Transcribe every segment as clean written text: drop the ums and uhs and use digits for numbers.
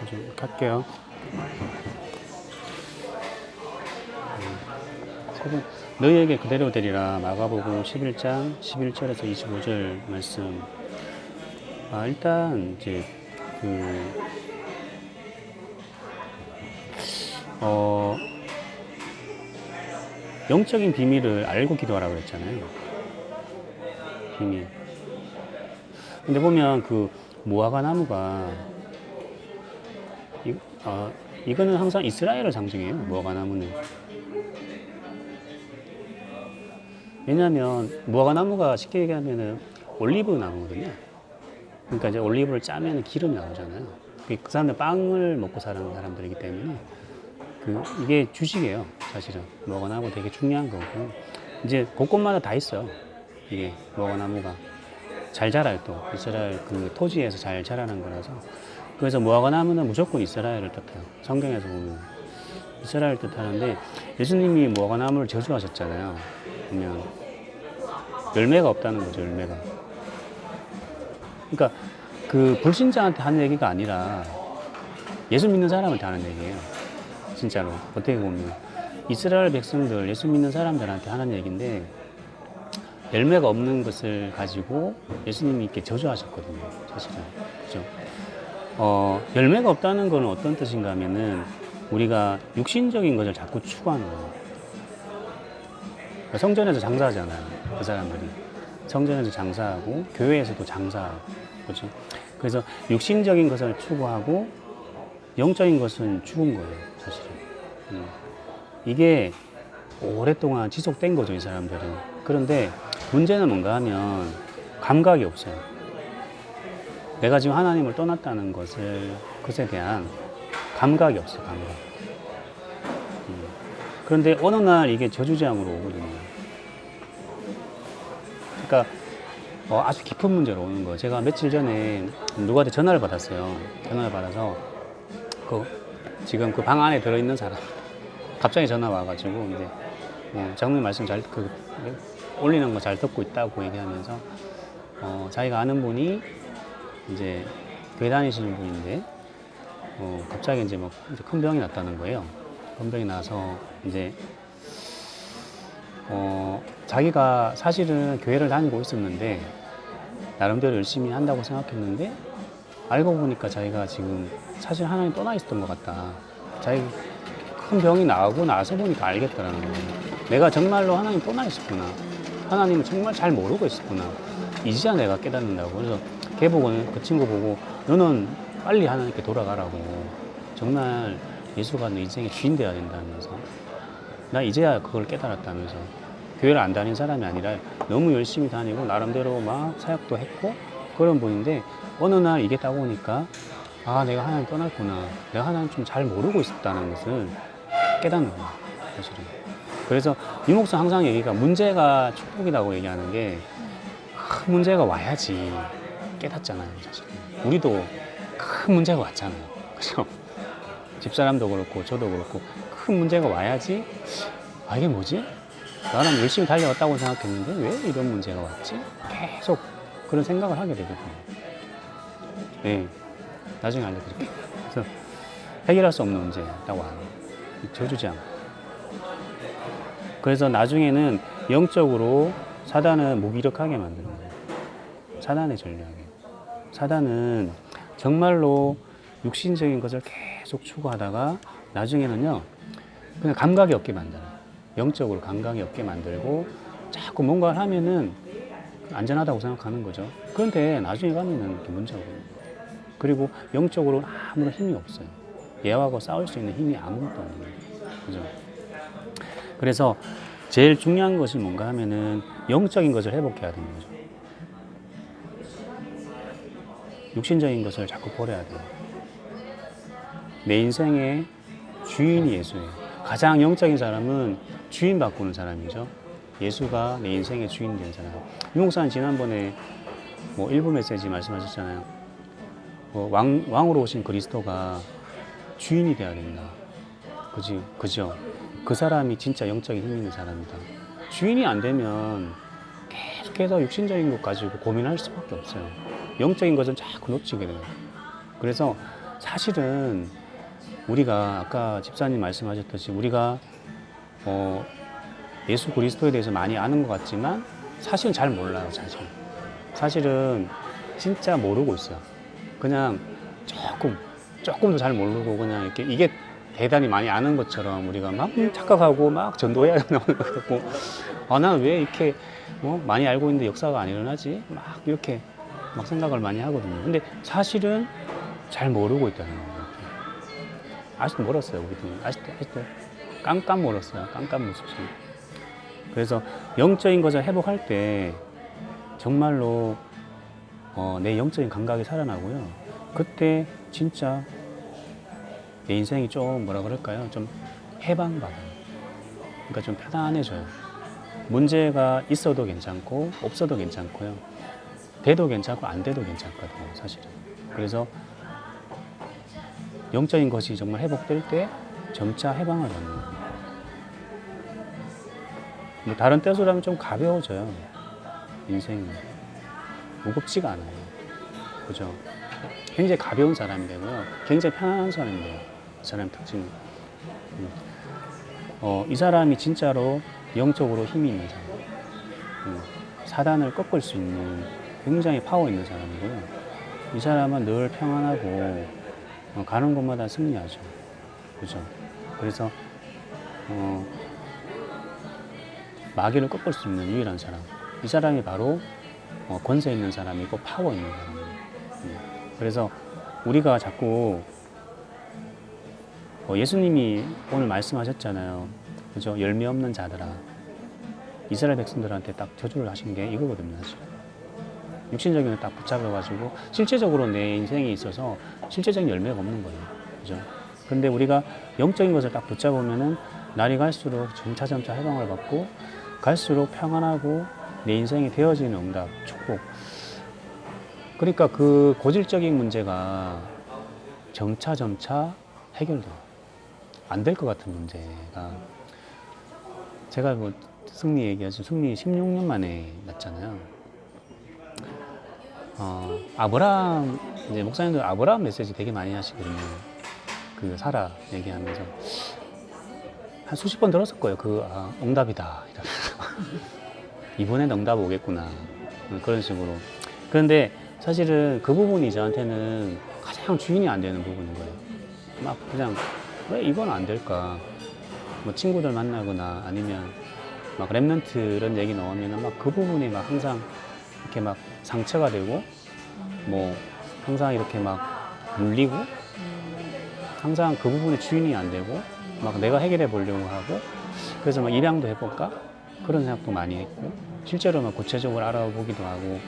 좀 갈게요. 너희에게 그대로 되리라. 마가복음 11장 11절에서 25절 말씀. 일단 이제 그 영적인 비밀을 알고 기도하라고 그랬잖아요. 비밀. 근데 보면 그 무화과 나무가 이거는 항상 이스라엘을 상징해요. 무화과 나무는. 왜냐하면 무화과 나무가 쉽게 얘기하면은 올리브 나무거든요. 그러니까 이제 올리브를 짜면 기름이 나오잖아요. 그 사람들 빵을 먹고 사는 사람들이기 때문에 이게 주식이에요. 사실은 무화과 나무 되게 중요한 거고, 이제 곳곳마다 다 있어요. 이게 무화과 나무가 잘 자라요. 또 이스라엘 그 토지에서 잘 자라는 거라서. 그래서 무화과 나무는 무조건 이스라엘을 뜻해요. 성경에서 보면 이스라엘 뜻하는데, 예수님이 무화과 나무를 저주하셨잖아요. 보면 열매가 없다는 거죠. 열매가. 그러니까 그 불신자한테 하는 얘기가 아니라 예수 믿는 사람한테 하는 얘기예요. 진짜로 어떻게 보면 이스라엘 백성들, 예수 믿는 사람들한테 하는 얘기인데, 열매가 없는 것을 가지고 예수님이 이렇게 저주하셨거든요. 사실은. 그죠? 열매가 없다는 건 어떤 뜻인가 하면은 우리가 육신적인 것을 자꾸 추구하는 거예요. 그러니까 성전에서 장사하잖아요. 그 사람들이. 성전에서 장사하고 교회에서도 장사하고. 그죠? 그래서 육신적인 것을 추구하고 영적인 것은 죽은 거예요. 사실은. 이게 오랫동안 지속된 거죠. 이 사람들은. 그런데 문제는 뭔가 하면 감각이 없어요. 내가 지금 하나님을 떠났다는 것에 대한 감각이 없어요. 감각. 그런데 어느 날 이게 저주재앙으로 오거든요. 그러니까 아주 깊은 문제로 오는 거예요. 제가 며칠 전에 누구한테 전화를 받았어요. 전화를 받아서 지금 그 방 안에 들어있는 사람 갑자기 전화 와가지고 이제 장로님 말씀 올리는 거 잘 듣고 있다고 얘기하면서 자기가 아는 분이 이제 교회 다니시는 분인데 갑자기 이제 큰 병이 났다는 거예요. 큰 병이 나서 이제 자기가 사실은 교회를 다니고 있었는데 나름대로 열심히 한다고 생각했는데, 알고 보니까 자기가 지금 사실 하나님 떠나 있었던 것 같다. 자기 큰 병이 나고 나서 보니까 알겠더라는 거예요. 내가 정말로 하나님 떠나 있었구나. 하나님을 정말 잘 모르고 있었구나. 이제야 내가 깨닫는다고. 그래서 걔 보고는, 그 친구 보고, 너는 빨리 하나님께 돌아가라고. 정말 예수가 너 인생의 주인 되어야 된다면서. 나 이제야 그걸 깨달았다면서. 교회를 안 다닌 사람이 아니라 너무 열심히 다니고 나름대로 막 사역도 했고 그런 분인데, 어느 날 이게 딱 오니까 내가 하나님 떠났구나. 내가 하나님 좀 잘 모르고 있었다는 것을 깨닫는 거야. 사실은. 그래서 이 목사 항상 얘기가, 문제가 축복이라고 얘기하는 게 큰 문제가 와야지 깨닫잖아요. 사실 우리도 큰 문제가 왔잖아요. 그죠? 집사람도 그렇고 저도 그렇고 큰 문제가 와야지 이게 뭐지? 나는 열심히 달려왔다고 생각했는데 왜 이런 문제가 왔지? 계속 그런 생각을 하게 되거든요. 네, 나중에 알려드릴게요. 그래서 해결할 수 없는 문제라고 하는 저주장. 그래서 나중에는 영적으로 사단은 무기력하게 만드는 거예요. 사단의 전략이에요. 사단은 정말로 육신적인 것을 계속 추구하다가 나중에는요, 그냥 감각이 없게 만들어요. 영적으로 감각이 없게 만들고 자꾸 뭔가를 하면은 안전하다고 생각하는 거죠. 그런데 나중에 가면은 이게 문제가 오거든요. 그리고 영적으로 아무런 힘이 없어요. 얘하고 싸울 수 있는 힘이 아무것도 없는 거예요. 그죠? 그래서 제일 중요한 것이 뭔가 하면은 영적인 것을 회복해야 되는 거죠. 육신적인 것을 자꾸 버려야 돼요. 내 인생의 주인이 예수예요. 가장 영적인 사람은 주인 바꾸는 사람이죠. 예수가 내 인생의 주인 된 사람. 유 목사는 지난번에 일부 메시지 말씀하셨잖아요. 왕으로 오신 그리스도가 주인이 되어야 된다. 그죠? 그 사람이 진짜 영적인 힘 있는 사람이다. 주인이 안 되면 계속해서 육신적인 것 가지고 고민할 수밖에 없어요. 영적인 것은 자꾸 놓치게 돼요. 그래서 사실은 우리가 아까 집사님 말씀하셨듯이 우리가 예수 그리스도에 대해서 많이 아는 것 같지만 사실은 잘 몰라요. 사실은 진짜 모르고 있어요. 그냥 조금도 잘 모르고 그냥 이렇게 이게 대단히 많이 아는 것처럼 우리가 막 착각하고 막 전도해야 되는 것 같고 나는 왜 이렇게 많이 알고 있는데 역사가 안 일어나지? 막 이렇게 막 생각을 많이 하거든요. 근데 사실은 잘 모르고 있다는 거예요. 아직도 멀었어요. 우리도 아직도 깜깜 멀었어요. 깜깜 모습이. 그래서 영적인 것을 회복할 때 정말로 내 영적인 감각이 살아나고요. 그때 진짜 내 인생이 좀 뭐라 그럴까요? 좀 해방받아요. 그러니까 좀 편안해져요. 문제가 있어도 괜찮고 없어도 괜찮고요. 돼도 괜찮고 안 돼도 괜찮거든요. 사실은. 그래서 영적인 것이 정말 회복될 때 점차 해방을 받는 거예요. 뭐 다른 뜻으로 하면 좀 가벼워져요. 인생이 무겁지가 않아요. 그죠? 굉장히 가벼운 사람이 되고요. 굉장히 편안한 사람이 돼요. 이 사람의 특징은. 이 사람이 진짜로 영적으로 힘이 있는 사람. 사단을 꺾을 수 있는 굉장히 파워 있는 사람이고요. 이 사람은 늘 평안하고 가는 곳마다 승리하죠. 그죠? 그래서 마귀를 꺾을 수 있는 유일한 사람. 이 사람이 바로 권세 있는 사람이고 파워 있는 사람이에요. 그래서 우리가 자꾸 예수님이 오늘 말씀하셨잖아요. 그죠? 열매 없는 자들아. 이스라엘 백성들한테 딱 저주를 하신 게 이거거든요. 사실. 육신적인 걸 딱 붙잡아가지고 실제적으로 내 인생에 있어서 실제적인 열매가 없는 거예요. 그죠? 근데 우리가 영적인 것을 딱 붙잡으면은 날이 갈수록 점차 해방을 받고 갈수록 평안하고 내 인생이 되어지는 응답, 축복. 그러니까 그 고질적인 문제가 점차 해결돼요. 안 될 것 같은 문제가. 제가 뭐 승리 얘기하죠. 승리 16년 만에 났잖아요. 아브라함, 이제 목사님들 아브라함 메시지 되게 많이 하시거든요. 그 사라 얘기하면서. 한 수십 번 들었을 거예요. 응답이다. 이번엔 응답 오겠구나. 그런 식으로. 그런데 사실은 그 부분이 저한테는 가장 주인이 안 되는 부분인 거예요. 막 그냥 왜 이건 안 될까? 뭐 친구들 만나거나 아니면 막 랩런트 이런 얘기 나오면 막 그 부분이 막 항상 이렇게 막 상처가 되고 뭐 항상 이렇게 막 물리고 항상 그 부분에 주인이 안 되고 막 내가 해결해 보려고 하고 그래서 막 입양도 해볼까? 그런 생각도 많이 했고 실제로 막 구체적으로 알아보기도 하고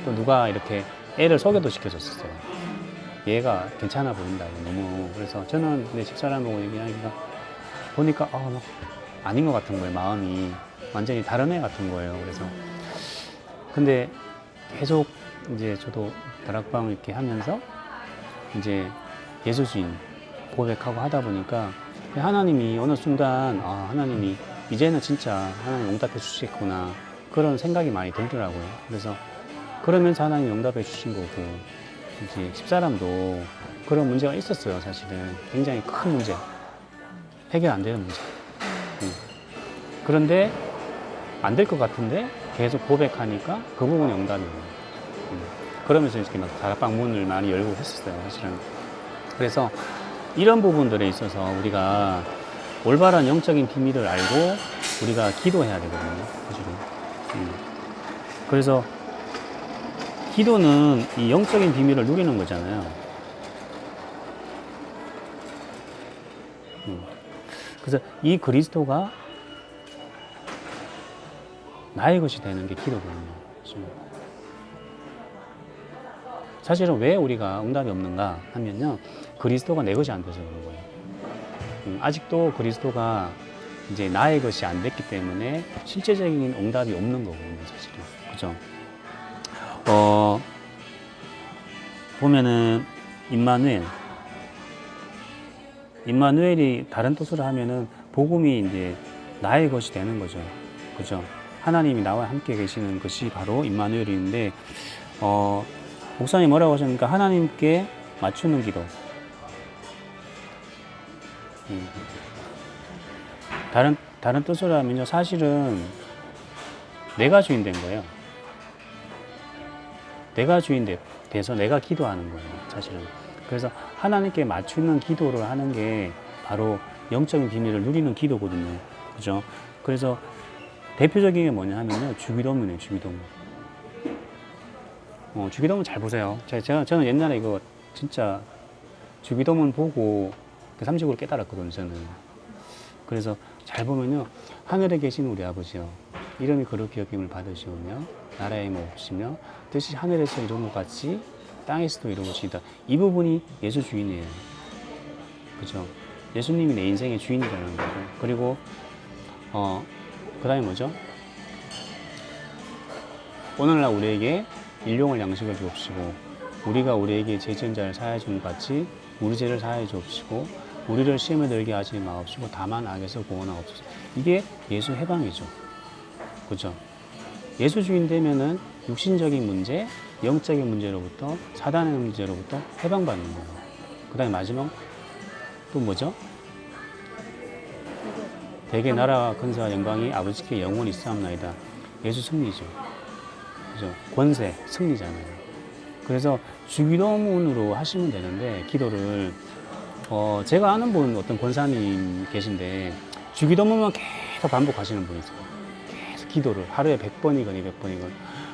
또 누가 이렇게 애를 소개도 시켜줬었어요. 얘가 괜찮아 보인다. 너무. 그래서 저는 내 집사람하고 얘기하니까 보니까 막 아닌 것 같은 거예요. 마음이 완전히 다른 애 같은 거예요. 그래서 근데 계속 이제 저도 다락방을 이렇게 하면서 이제 예수주인 고백하고 하다 보니까 하나님이 어느 순간 하나님이 이제는 진짜 하나님 응답해 주시겠구나 그런 생각이 많이 들더라고요. 그래서 그러면서 하나님이 응답해 주신 거고 이제 집사람도 그런 문제가 있었어요. 사실은 굉장히 큰 문제, 해결 안 되는 문제. 그런데 안 될 것 같은데 계속 고백하니까 그 부분이 응답이에요. 그러면서 이렇게 막 다락방 문을 많이 열고 했었어요. 사실은. 그래서 이런 부분들에 있어서 우리가 올바른 영적인 비밀을 알고 우리가 기도해야 되거든요. 사실은. 그래서 기도는 이 영적인 비밀을 누리는 거잖아요. 그래서 이 그리스도가 나의 것이 되는 게 기도거든요. 사실은 왜 우리가 응답이 없는가 하면요. 그리스도가 내 것이 안 돼서 그런 거예요. 아직도 그리스도가 이제 나의 것이 안 됐기 때문에 실제적인 응답이 없는 거거든요. 사실은. 그죠? 보면은 임마누엘이 다른 뜻으로 하면은 복음이 이제 나의 것이 되는 거죠. 그죠? 하나님이 나와 함께 계시는 것이 바로 임마누엘인데 목사님 뭐라고 하셨습니까? 하나님께 맞추는 기도, 다른 뜻으로 하면요, 사실은 내가 주인 된 거예요. 내가 주인 돼서 내가 기도하는 거예요, 사실은. 그래서 하나님께 맞추는 기도를 하는 게 바로 영적인 비밀을 누리는 기도거든요. 그죠? 그래서 대표적인 게 뭐냐 하면요, 주기도문이에요, 주기도문. 주기도문 잘 보세요. 저는 옛날에 이거 진짜 주기도문 보고 30으로 깨달았거든요, 저는. 그래서 잘 보면요, 하늘에 계신 우리 아버지요, 이름이 거룩히 여김을 받으시오며 나라의 몫이며 뜻이 하늘에서 이룬 것 같이 땅에서도 이루어지이다. 이 부분이 예수 주인이에요. 그죠? 예수님이 내 인생의 주인이라는 거죠. 그리고 그 다음에 뭐죠? 오늘날 우리에게 일용할 양식을 주옵시고 우리가 우리에게 죄 지은 자를 사하여 준 것 같이 우리 죄를 사하여 주옵시고 우리를 시험에 들게 하지 마옵시고 다만 악에서 구원하옵소서. 이게 예수 해방이죠. 그죠? 예수 주인 되면은 육신적인 문제, 영적인 문제로부터, 사단의 문제로부터 해방받는 거예요. 그 다음에 마지막 또 뭐죠? 대개 나라와 근세와 영광이 아버지께 영원히 있사옵나이다. 예수 승리죠. 그죠? 권세, 승리잖아요. 그래서 주기도문으로 하시면 되는데, 기도를 제가 아는 분, 어떤 권사님 계신데 주기도문만 계속 반복하시는 분이 있어요. 계속 기도를 하루에 100번이건 200번이건.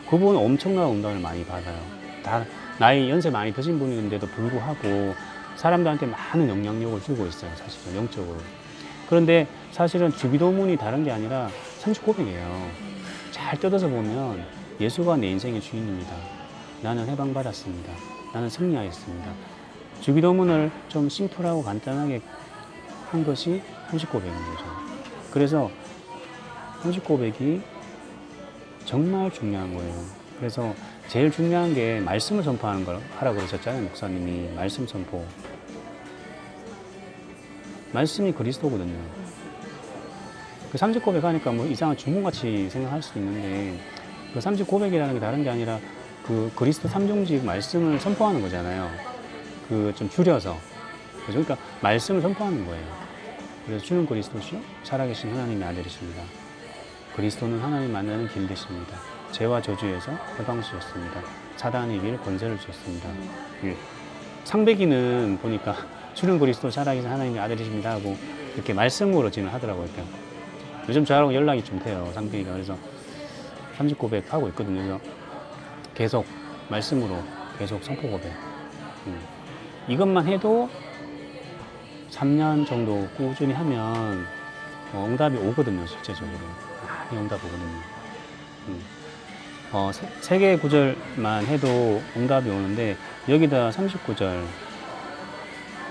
그분은 엄청난 응답을 많이 받아요. 다 나이 연세 많이 드신 분인데도 불구하고 사람들한테 많은 영향력을 주고 있어요, 사실은 영적으로. 그런데 사실은 주기도문이 다른 게 아니라 39백이에요. 잘 뜯어서 보면 예수가 내 인생의 주인입니다. 나는 해방받았습니다. 나는 승리하였습니다. 주기도문을 좀 심플하고 간단하게 한 것이 39백인 거죠. 그래서 39백이 정말 중요한 거예요. 그래서 제일 중요한 게 말씀을 선포하는 걸 하라고 그러셨잖아요, 목사님이. 말씀 선포. 말씀이 그리스도거든요. 그 39백 하니까 뭐 이상한 주문같이 생각할 수도 있는데, 그 39백이라는 게 다른 게 아니라 그 그리스도 삼종직 말씀을 선포하는 거잖아요. 그 좀 줄여서. 그러니까 말씀을 선포하는 거예요. 그래서 주는 그리스도시요 살아계신 하나님의 아들이십니다. 그리스도는 하나님 만나는 길 되십니다. 죄와 저주에서 해방 주셨습니다. 사단의 이길 권세를 주셨습니다. 상배기는 보니까 주는 그리스도 살아계신 하나님의 아들이십니다 하고 이렇게 말씀으로 진행하더라고요. 요즘 저하고 연락이 좀 돼요, 상배기가. 그래서 39백 하고 있거든요. 그래서 계속 말씀으로 계속 선포 고백. 이것만 해도 3년 정도 꾸준히 하면 응답이 오거든요, 실제적으로. 많이 응답 오거든요. 3개의 구절만 해도 응답이 오는데, 여기다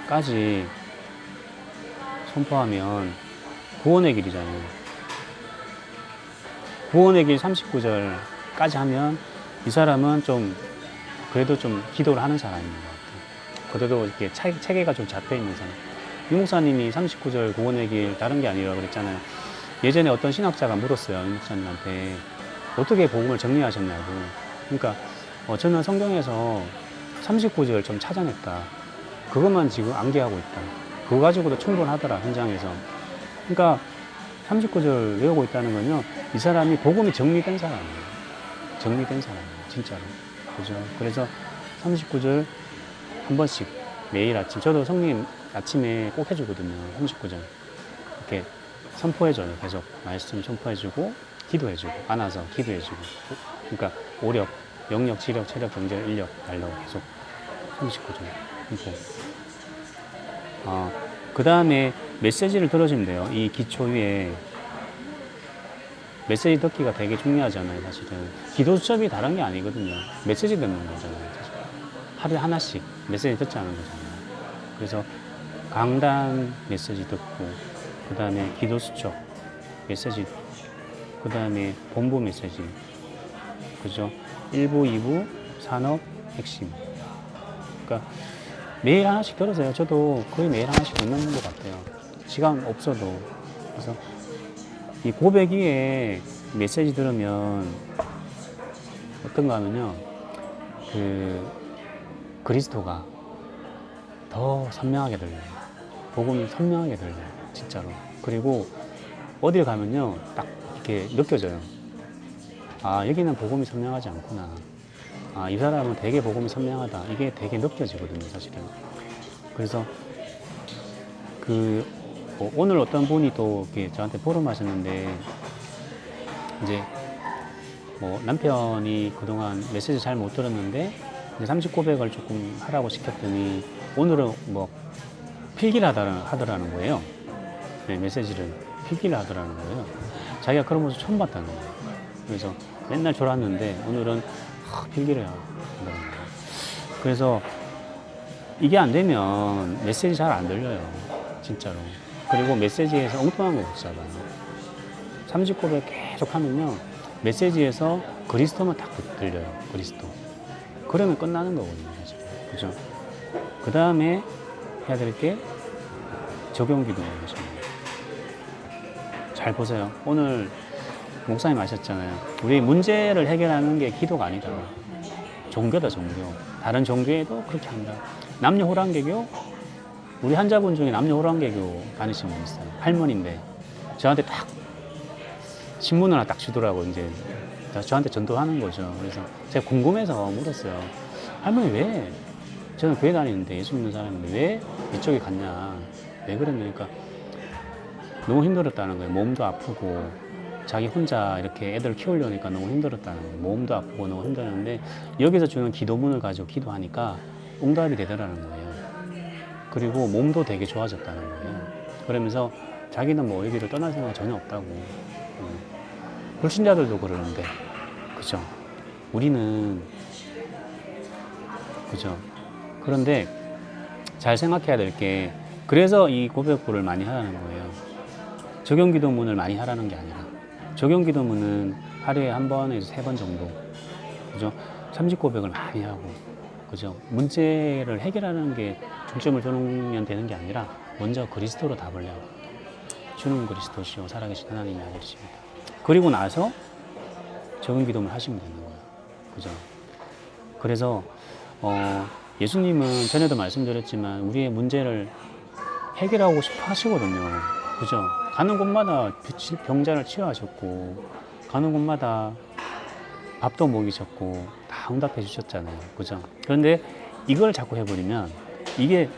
39절까지 선포하면 구원의 길이잖아요. 구원의 길 39절까지 하면 이 사람은 좀 그래도 좀 기도를 하는 사람인 것 같아요. 그래도 이렇게 체계가 좀 잡혀 있는 사람. 유 목사님이 39절 구원의 길 다른 게 아니라 그랬잖아요. 예전에 어떤 신학자가 물었어요, 유 목사님한테. 어떻게 복음을 정리하셨냐고. 그러니까 저는 성경에서 39절 좀 찾아냈다. 그것만 지금 암기하고 있다. 그거 가지고도 충분하더라, 현장에서. 그러니까 39절 외우고 있다는 건요, 이 사람이 복음이 정리된 사람이에요. 정리된 사람이에요, 진짜로. 그죠? 그래서 39절 한 번씩 매일 아침, 저도 성님 아침에 꼭 해주거든요, 39절. 이렇게 선포해줘요. 계속 말씀 선포해주고, 기도해주고, 안아서 기도해주고. 그러니까 오력, 영력, 지력, 체력, 경제, 인력 달라고 계속 39절 선포. 그 다음에 메시지를 들어주면 돼요. 이 기초 위에 메시지 듣기가 되게 중요하잖아요, 사실은. 기도 수첩이 다른 게 아니거든요. 메시지 듣는 거잖아요, 사실. 하루에 하나씩 메시지 듣자는 거잖아요. 그래서 강단 메시지 듣고, 그 다음에 기도 수첩 메시지, 그 다음에 본부 메시지, 그죠? 1부, 2부, 산업, 핵심. 그러니까 매일 하나씩 들으세요. 저도 거의 매일 하나씩 듣는 것 같아요. 시간 없어도. 그래서 이 고백 위에 메시지 들으면 어떤가 하면요, 그 그리스도가 더 선명하게 들려요. 복음이 선명하게 들려요. 진짜로. 그리고 어딜 가면요. 딱 이렇게 느껴져요. 아, 여기는 복음이 선명하지 않구나. 아, 이 사람은 되게 복음이 선명하다. 이게 되게 느껴지거든요, 사실은. 그래서 오늘 어떤 분이 또 이렇게 저한테 포럼하셨는데, 이제 뭐 남편이 그동안 메시지 잘 못 들었는데 이제 30고백을 조금 하라고 시켰더니 오늘은 뭐 필기를 하더라는 거예요. 네, 메시지를 필기를 하더라는 거예요. 자기가 그런 모습 처음 봤다는 거예요. 그래서 맨날 졸았는데 오늘은 필기를 하더라는 거예요. 그래서 이게 안 되면 메시지 잘 안 들려요. 진짜로. 그리고 메시지에서 엉뚱한 거 못 잡아요. 30고백 계속 하면요. 메시지에서 그리스도만 딱 들려요. 그리스도. 그러면 끝나는 거거든요. 사실. 그죠? 그 다음에 해야 될 게 적용 기도를 하시는 거예요. 잘 보세요. 오늘 목사님 아셨잖아요. 우리 문제를 해결하는 게 기도가 아니다. 종교다, 종교. 다른 종교에도 그렇게 한다. 남녀 호랑개교, 우리 환자분 중에 남녀 호랑개교 다니시는 분 있어요. 할머니인데 저한테 딱 신문 하나 딱 주더라고. 이제 저한테 전도하는 거죠. 그래서 제가 궁금해서 물었어요. 할머니 왜? 저는 교회 다니는데 예수 믿는 사람인데 왜 이쪽에 갔냐? 왜 그랬냐니까 너무 힘들었다는 거예요. 몸도 아프고 자기 혼자 이렇게 애들 키우려니까 너무 힘들었다는 거예요. 몸도 아프고 너무 힘들었는데 여기서 주는 기도문을 가지고 기도하니까 응답이 되더라는 거예요. 그리고 몸도 되게 좋아졌다는 거예요. 그러면서 자기는 뭐 여기를 떠날 생각 전혀 없다고. 불신자들도 그러는데, 그죠? 우리는, 그죠? 그런데 잘 생각해야 될 게, 그래서 이 고백부를 많이 하라는 거예요. 적용 기도문을 많이 하라는 게 아니라, 적용 기도문은 하루에 한 번에서 3번 정도, 그죠? 30고백을 많이 하고, 그죠? 문제를 해결하는 게 중점을 두면 되는 게 아니라, 먼저 그리스도로 답을 해요. 주는 그리스도시요 살아계신 하나님의 아들이십니다. 그리고 나서 적용 기도를 하시면 되는 거예요. 그죠? 그래서 예수님은 전에도 말씀드렸지만 우리의 문제를 해결하고 싶어 하시거든요. 그죠? 가는 곳마다 병자를 치유하셨고 가는 곳마다 밥도 먹이셨고 다 응답해 주셨잖아요. 그죠? 그런데 이걸 자꾸 해버리면 이게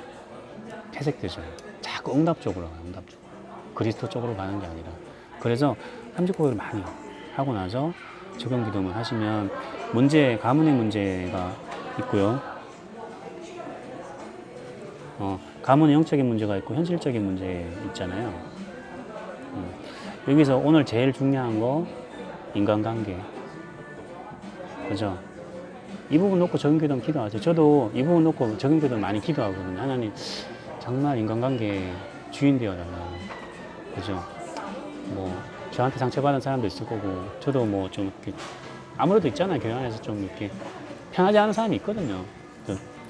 퇴색되죠. 자꾸 응답 쪽으로 가요. 응답 쪽으로. 그리스도 쪽으로 가는 게 아니라. 그래서 30고백을 많이 하고 나서 적용 기도문 하시면 가문의 문제가 있고요. 가문의 영적인 문제가 있고 현실적인 문제 있잖아요. 여기서 오늘 제일 중요한 거 인간관계. 그죠? 이 부분 놓고 적용 기도는 기도하세요. 저도 이 부분 놓고 적용 기도는 많이 기도하거든요. 하나님 정말 인간관계 주인 되어달라고. 그죠? 뭐 저한테 상처받은 사람도 있을 거고 저도 뭐 좀 이렇게 아무래도 있잖아요. 교회 안에서 좀 이렇게 편하지 않은 사람이 있거든요.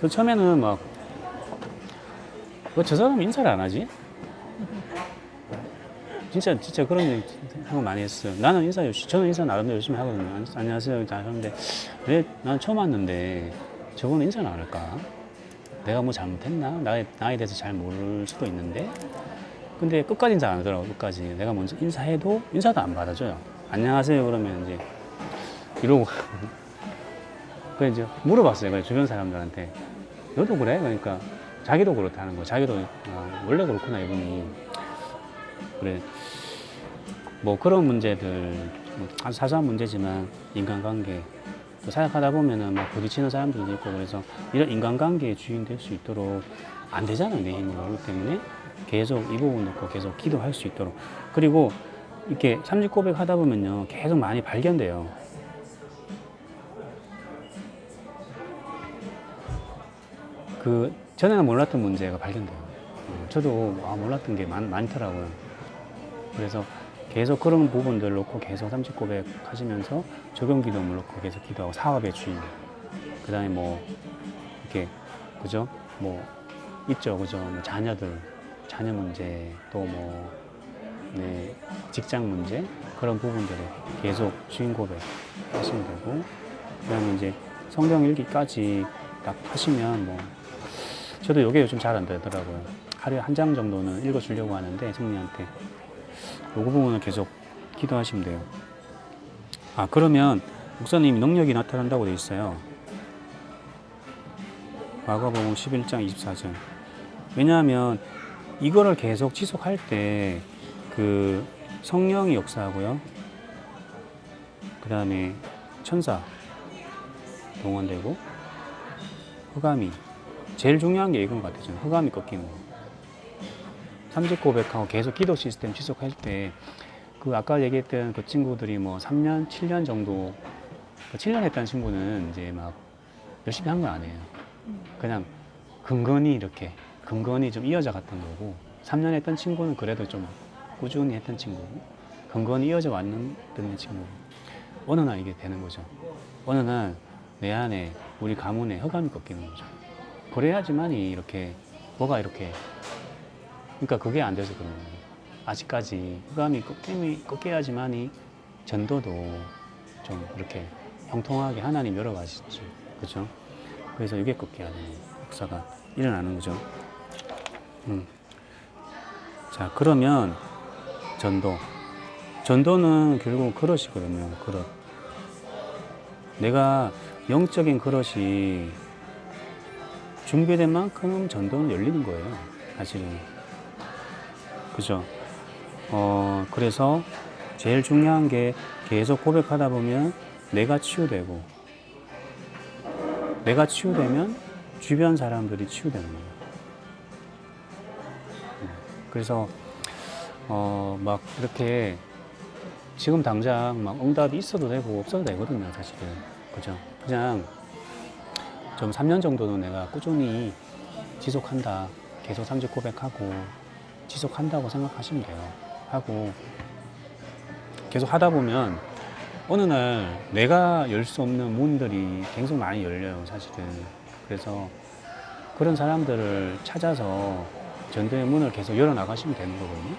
그 처음에는 막 왜 저 사람 인사를 안 하지? 진짜 그런 생각 많이 했어요. 저는 인사 나름대로 열심히 하거든요. 안녕하세요 다 하는데 왜 나는 처음 왔는데 저거는 인사를 안 할까? 내가 뭐 잘못했나? 나에 대해서 잘 모를 수도 있는데 근데 끝까지 인사 안 하더라고. 끝까지 내가 먼저 인사해도 인사도 안 받아줘요. 안녕하세요 그러면 이제 이러고 그래서 이제 물어봤어요. 주변 사람들한테 너도 그래? 그러니까 자기도 그렇다는 거예요. 자기도 원래 그렇구나 이분이. 그래 뭐 그런 문제들 아주 사소한 문제지만 인간관계 또 생각하다 보면은 막 부딪히는 사람들도 있고 그래서 이런 인간관계의 주인 될 수 있도록 안 되잖아요. 내 힘으로. 그렇기 때문에 계속 이 부분 놓고 계속 기도할 수 있도록. 그리고 이렇게 30고백 하다 보면요 계속 많이 발견돼요. 전에는 몰랐던 문제가 발견돼요. 저도 몰랐던 게 많더라고요. 그래서 계속 그런 부분들 놓고 계속 30고백 하시면서 적용 기도를 놓고 계속 기도하고 사업의 주인, 그 다음에 뭐 이렇게 그죠? 뭐 있죠, 그죠? 뭐 자녀 문제, 또 뭐 직장 문제 그런 부분들을 계속 주인 고백 하시면 되고, 그다음에 이제 성경 읽기까지 딱 하시면 뭐 저도 이게 요즘 잘 안 되더라고요. 하루에 한 장 정도는 읽어주려고 하는데 성리한테 요 부분을 계속 기도하시면 돼요. 아, 그러면 목사님 능력이 나타난다고 돼 있어요. 마가복음 11장 24절. 왜냐하면 이거를 계속 지속할 때 그 성령이 역사하고요. 그 다음에 천사 동원되고 흑암이 제일 중요한 게 이건 것 같아요. 저는 흑암이 꺾이는 거. 3직 고백하고 계속 기도 시스템 지속할 때 그 아까 얘기했던 그 친구들이 뭐 3년, 7년 정도 7년 했다는 친구는 이제 막 열심히 한 건 아니에요. 그냥 근근히 이렇게 근근히 좀 이어져 갔던 거고 3년 했던 친구는 그래도 좀 꾸준히 했던 친구고 근근히 이어져 왔던 친구고 어느 날 이게 되는 거죠. 어느 날 내 안에 우리 가문에 흑암이 꺾이는 거죠. 그래야지만이 이렇게 뭐가 이렇게 그러니까 그게 안 돼서 그런 거예요. 아직까지 흑암이 꺾여야지만이 전도도 좀 이렇게 형통하게 하나님 열어가시지. 그렇죠? 그래서 이게 꺾여야 되는 역사가 일어나는 거죠. 자, 그러면 전도는 결국 그릇이거든요. 그릇. 내가 영적인 그릇이 준비된 만큼 전도는 열리는 거예요. 사실은. 그죠? 그래서 제일 중요한 게 계속 고백하다 보면 내가 치유되고 내가 치유되면 주변 사람들이 치유되는 거예요. 그래서 막 이렇게 지금 당장 막 응답이 있어도 되고 없어도 되거든요, 사실은. 그죠? 그냥 좀 3년 정도는 내가 꾸준히 지속한다. 계속 3직 고백하고 지속한다고 생각하시면 돼요. 하고 계속 하다 보면 어느 날 내가 열 수 없는 문들이 계속 많이 열려요, 사실은. 그래서 그런 사람들을 찾아서 전도의 문을 계속 열어나가시면 되는 거거든요.